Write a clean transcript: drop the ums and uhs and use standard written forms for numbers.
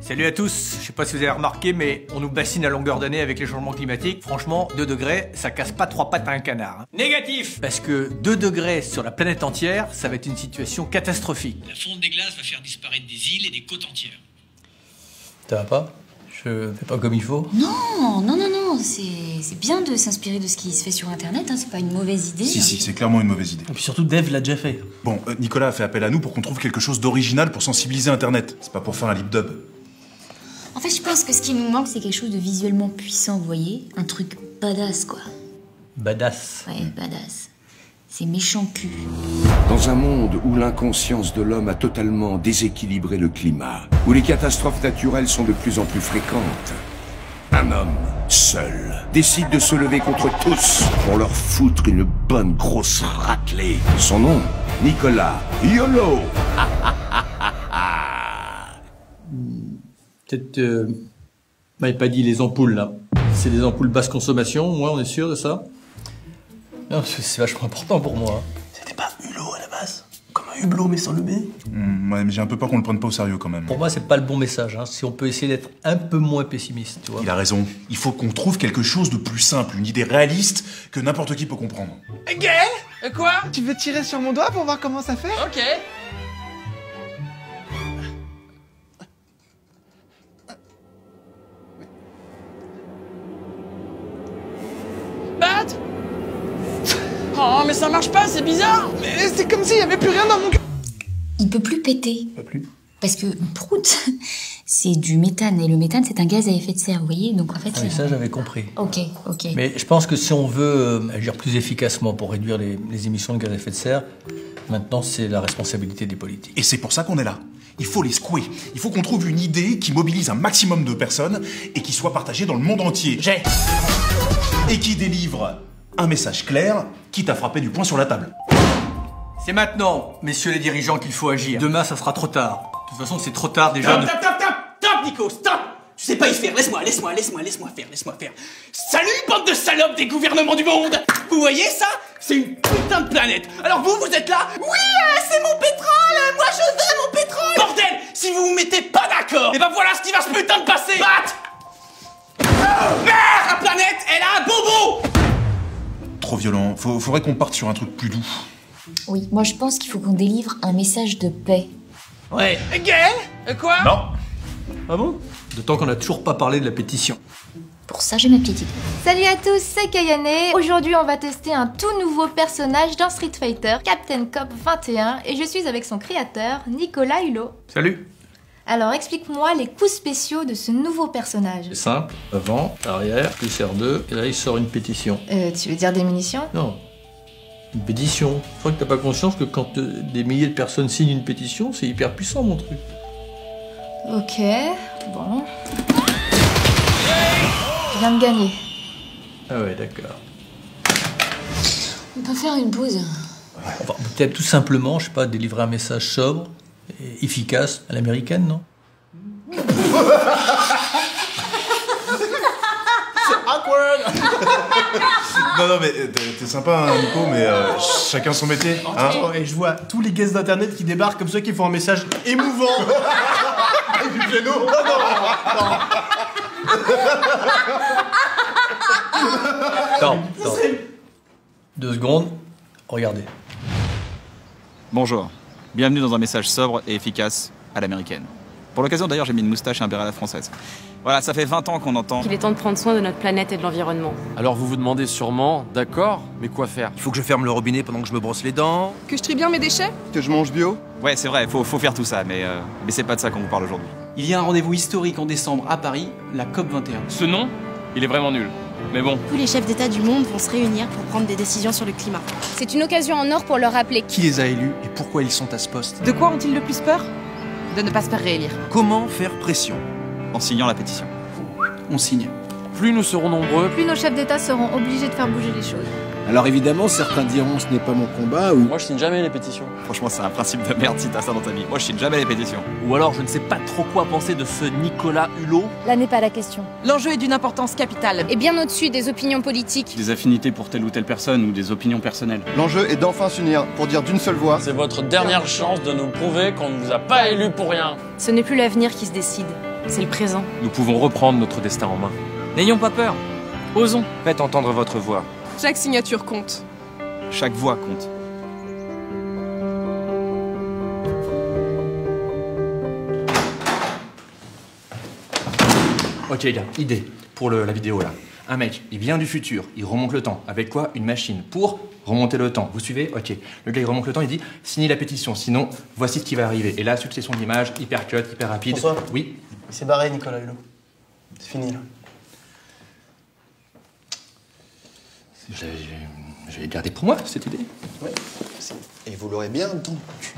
Salut à tous, je sais pas si vous avez remarqué, mais on nous bassine à longueur d'année avec les changements climatiques. Franchement, 2 degrés, ça casse pas 3 pattes à un canard. Hein. Négatif! Parce que 2 degrés sur la planète entière, ça va être une situation catastrophique. La fonte des glaces va faire disparaître des îles et des côtes entières. Ça va pas? Je fais pas comme il faut? Non, c'est bien de s'inspirer de ce qui se fait sur Internet, hein, c'est pas une mauvaise idée. Si, c'est clairement une mauvaise idée. Et puis surtout, Dave l'a déjà fait. Bon, Nicolas a fait appel à nous pour qu'on trouve quelque chose d'original pour sensibiliser Internet. C'est pas pour faire un lip dub. En fait, je pense que ce qui nous manque, c'est quelque chose de visuellement puissant, vous voyez? Un truc badass, quoi. Badass. Ouais, badass. C'est méchant cul. Dans un monde où l'inconscience de l'homme a totalement déséquilibré le climat, où les catastrophes naturelles sont de plus en plus fréquentes, un homme, seul, décide de se lever contre tous pour leur foutre une bonne grosse raclée. Son nom, Nicolas YOLO. Peut-être m'avez pas dit les ampoules là. C'est des ampoules basse consommation, moi on est sûr de ça? Non, c'est vachement important pour moi. C'était pas Hulot à la base? Comme un hublot mais sans le B? Ouais, mais j'ai un peu peur qu'on le prenne pas au sérieux quand même. Pour moi, c'est pas le bon message. Hein. Si on peut essayer d'être un peu moins pessimiste, tu vois. Il a raison. Il faut qu'on trouve quelque chose de plus simple, une idée réaliste que n'importe qui peut comprendre. Gaël? Quoi? Tu veux tirer sur mon doigt pour voir comment ça fait? Ok. Bat? Oh, mais ça marche pas, c'est bizarre! Mais c'est comme s'il y avait plus rien dans mon cul. Il peut plus péter. Pas plus. Parce que une proute, c'est du méthane. Et le méthane, c'est un gaz à effet de serre, vous voyez? Donc en fait, Oui, ça j'avais compris. Ok. Mais je pense que si on veut agir plus efficacement pour réduire les émissions de gaz à effet de serre, maintenant c'est la responsabilité des politiques. Et c'est pour ça qu'on est là. Il faut les secouer. Il faut qu'on trouve une idée qui mobilise un maximum de personnes et qui soit partagée dans le monde entier. Et qui délivre un message clair, quitte à frapper du poing sur la table. C'est maintenant, messieurs les dirigeants, qu'il faut agir. Demain, ça sera trop tard. De toute façon, c'est trop tard déjà. Stop, Nico, stop! Tu sais pas y faire, laisse-moi faire. Salut, bande de salopes des gouvernements du monde! Vous voyez ça? C'est une putain de planète! Alors vous êtes là? Oui, c'est mon pétrole! Moi je veux mon pétrole! Bordel! Si vous vous mettez pas d'accord, et ben voilà ce qui va se putain de passer! Bat! Merde! La planète, elle a un bobo! Trop violent. Faudrait qu'on parte sur un truc plus doux. Oui, moi je pense qu'il faut qu'on délivre un message de paix. Ouais. Gaël? Quoi? Non. Ah bon? D'autant qu'on n'a toujours pas parlé de la pétition. Pour ça, j'ai ma petite idée. Salut à tous, c'est Kayane. Aujourd'hui, on va tester un tout nouveau personnage dans Street Fighter, Captain Cop 21, et je suis avec son créateur, Nicolas Hulot. Salut. Alors, explique-moi les coups spéciaux de ce nouveau personnage. C'est simple. Avant, arrière, plus R2, et là il sort une pétition. Tu veux dire des munitions? Non. Une pétition. Je crois que t'as pas conscience que quand des milliers de personnes signent une pétition, c'est hyper puissant mon truc. Ok, bon. Je viens de gagner. Ah ouais, d'accord. On peut faire une pause. Enfin, peut-être tout simplement, je sais pas, délivrer un message sobre et efficace à l'américaine, non? Non, mais t'es sympa, hein, Nico, mais chacun son métier. Hein. Et je vois tous les guests d'internet qui débarquent comme ça qui font un message émouvant. Du piano. Attends. 2 secondes. Regardez. Bonjour, bienvenue dans un message sobre et efficace à l'américaine. Pour l'occasion d'ailleurs j'ai mis une moustache et un béret à la française. Voilà, ça fait 20 ans qu'on entend... Il est temps de prendre soin de notre planète et de l'environnement. Alors vous vous demandez sûrement, d'accord, mais quoi faire? Il faut que je ferme le robinet pendant que je me brosse les dents. Que je trie bien mes déchets? Que je mange bio? Ouais c'est vrai, faut faire tout ça, mais c'est pas de ça qu'on vous parle aujourd'hui. Il y a un rendez-vous historique en décembre à Paris, la COP 21. Ce nom, il est vraiment nul. Mais bon. Tous les chefs d'État du monde vont se réunir pour prendre des décisions sur le climat. C'est une occasion en or pour leur rappeler qui les a élus et pourquoi ils sont à ce poste. De quoi ont-ils le plus peur? De ne pas se faire réélire. Comment faire pression? En signant la pétition. On signe. Plus nous serons nombreux, Plus nos chefs d'État seront obligés de faire bouger les choses. Alors évidemment, certains diront ce n'est pas mon combat ou... Moi je signe jamais les pétitions. Franchement c'est un principe de merde si t'as ça dans ta vie. Moi je signe jamais les pétitions. Ou alors je ne sais pas trop quoi penser de ce Nicolas Hulot. Là n'est pas la question. L'enjeu est d'une importance capitale. Et bien au-dessus des opinions politiques. Des affinités pour telle ou telle personne ou des opinions personnelles. L'enjeu est d'enfin s'unir pour dire d'une seule voix. C'est votre dernière chance de nous prouver qu'on ne vous a pas élus pour rien. Ce n'est plus l'avenir qui se décide, C'est le présent. Nous pouvons reprendre notre destin en main. N'ayons pas peur. Osons. Faites entendre votre voix. Chaque signature compte. Chaque voix compte. Ok les gars, idée pour la vidéo là. Un mec, il vient du futur, il remonte le temps. Avec quoi? Une machine pour remonter le temps. Vous suivez? Ok. Le gars il remonte le temps, il dit signez la pétition, sinon voici ce qui va arriver. Et là, succession d'images, hyper cut, hyper rapide. François? Oui. Il s'est barré Nicolas Hulot. C'est fini là. Je l'ai gardé pour moi cette idée. Ouais. Et vous l'aurez bien dans le cul.